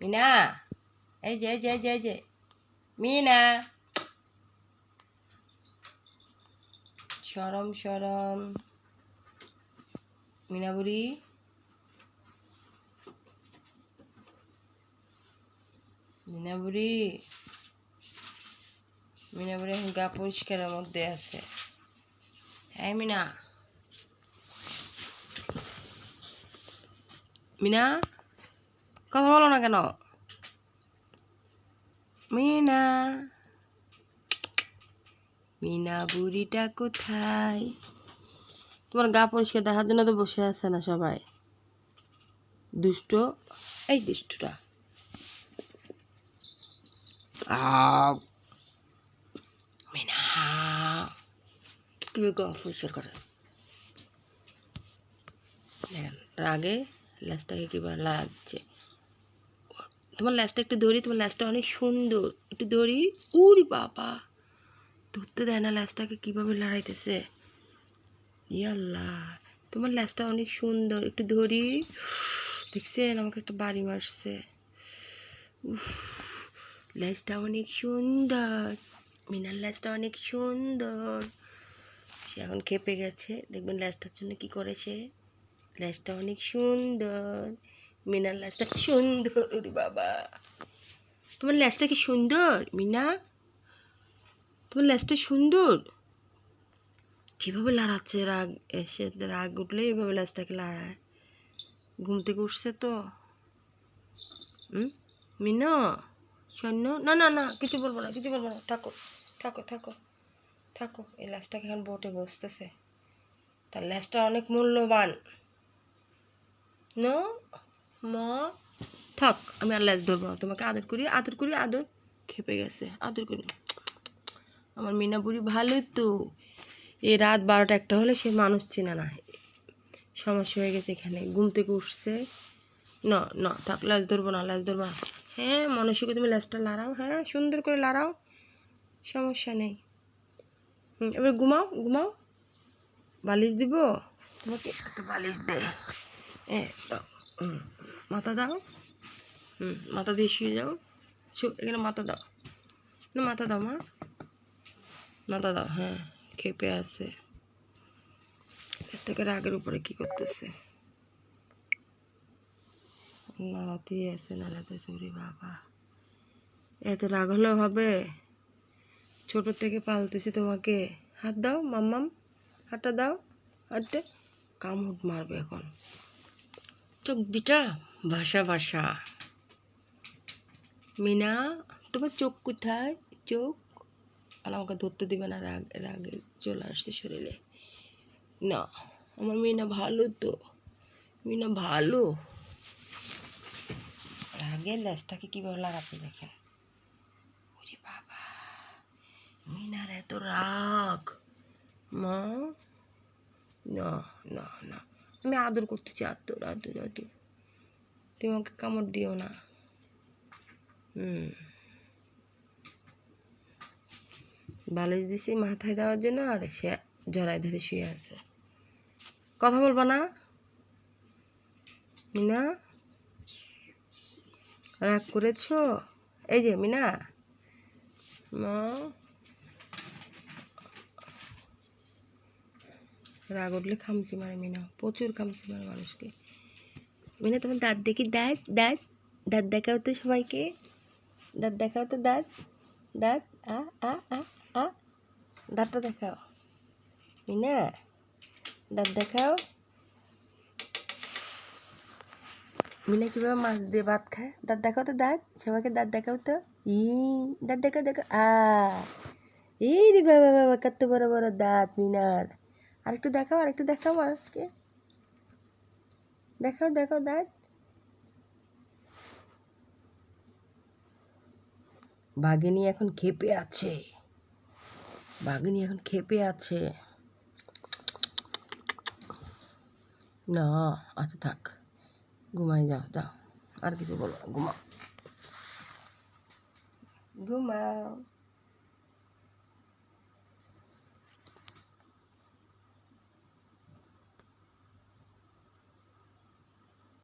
মিনা, এই যে মিনা, সরম মিনা বুড়ি, মিনা বুড়ি এখন গা পরিষ্কারের মধ্যে আছে। হ্যাঁ মিনা, মিনা কথা বলো না কেন? মিনা, মিনা বুড়িটা কোথায়? তোমার গা পরিষ্কার দেখার জন্য তো বসে আছে না সবাই। দুষ্ট, এই দুষ্টটা। মিনা তুমি গা পরিষ্কার করে দেখেন, রাগে ল্যাসটাকে কিবার লাগছে। তোমার ল্যাসটা একটু ধরি, তোমার ল্যাসটা অনেক সুন্দর, একটু ধরি। উরি বাবা, ধরতে দেয় না ল্যাসটাকে, কিভাবে লড়াইতেছে। ইয়াল্লাহ, তোমার ল্যাসটা অনেক সুন্দর, একটু ধরি। দেখছেন আমাকে একটা বাড়ি মারছে। ল্যাসটা অনেক সুন্দর, মিনার ল্যাসটা অনেক সুন্দর। সে এখন খেপে গেছে, দেখবেন ল্যাসটার জন্য কি করেছে। ল্যাসটা অনেক সুন্দর, মিনার ল্যাসটা সুন্দর। বাবা, তোমার ল্যাসটা কি সুন্দর মিনা? তোমার ল্যাসটা সুন্দর। কীভাবে লড়াচ্ছে, রাগ এসে রাগ উঠলে এভাবে ল্যাসটাকে লড়ায়। ঘুম থেকে উঠছে তো। মিনা শোনো, না না না, কিছু বলবো না, থাকো থাকো থাকো থাকো। এই ল্যাসটাকে এখন বোটে বসতেছে, তার ল্যাসটা অনেক মূল্যবান। মা থাক, আমি আর ল্যাস ধরবো, তোমাকে আদর করি আদর। খেপে গেছে, আদর করি। আমার মিনা বুড়ি ভালো তো। এই রাত 12টা 1টা হলে সে মানুষ চেনে না। সমস্যা হয়ে গেছে এখানে, ঘুম থেকে উঠছে। না থাক, ল্যাস ধরবো না। হ্যাঁ মনসুকে তুমি ল্যাসটা লাড়াও, হ্যাঁ সুন্দর করে লাড়াও, সমস্যা নেই। এবার ঘুমাও। বালিশ দিব তোমাকে, একটা বালিশ দে। মাথা দাও, মাথা দিয়ে শুয়ে যাও। এখানে মাথা দাও, না মাথা দাও মা, মাথা দাও। হ্যাঁ খেপে আছে, ল্যাসটাকে রাগের উপরে কি করতেছে। নাড়াতেছে। ওরে বাবা, এত রাগ হলেও হবে? ছোট থেকে পালতেছি তোমাকে। হাত দাও মাম্মাম, হাতটা দাও, হাতটা। কামড় মারবে এখন, চোখ দুটা ভাষা। মিনা তোমার চোখ কোথায়? চোখ আর আমাকে ধরতে দিবে না, রাগে চলে আসছে শরীরে। না আমার মিনা ভালো তো, মিনা ভালো। রাগের ল্যাসটাকে কীভাবে লাগাচ্ছে দেখেন। ওরে বাবা, মিনার এত রাগ। মা না আমি আদর করতেছি, আদর। তুমি আমাকে কামড় দিও না। বালিশ দিছি মাথায় দেওয়ার জন্য, আর সে জড়ায় ধরে শুয়ে আছে। কথা বলবা না মিনা? রাগ করেছ? এই যে মিনা, মা রাগ উঠলে খামচি মারে মিনা, প্রচুর খামচি মারে মানুষকে। মিনা তোমার দাঁত দেখি, দাঁত দেখাও তো সবাইকে, দাঁত দেখাও তো, দাঁত দাঁতটা দেখাও মিনা, দাঁত দেখাও। মিনা কীভাবে মাছ দিয়ে ভাত খায়, দাঁত দেখাও তো, সবাইকে দাঁত দেখাও তো। দাঁত দেখাও এই রে বাবা কত বড় দাঁত মিনার। আরেকটু দেখাও মানুষকে, দেখাও দাঁত। বাঘিনী এখন খেপে আছে, না আচ্ছা থাক, ঘুমাই যাও, আর কিছু বলো না, ঘুমাও।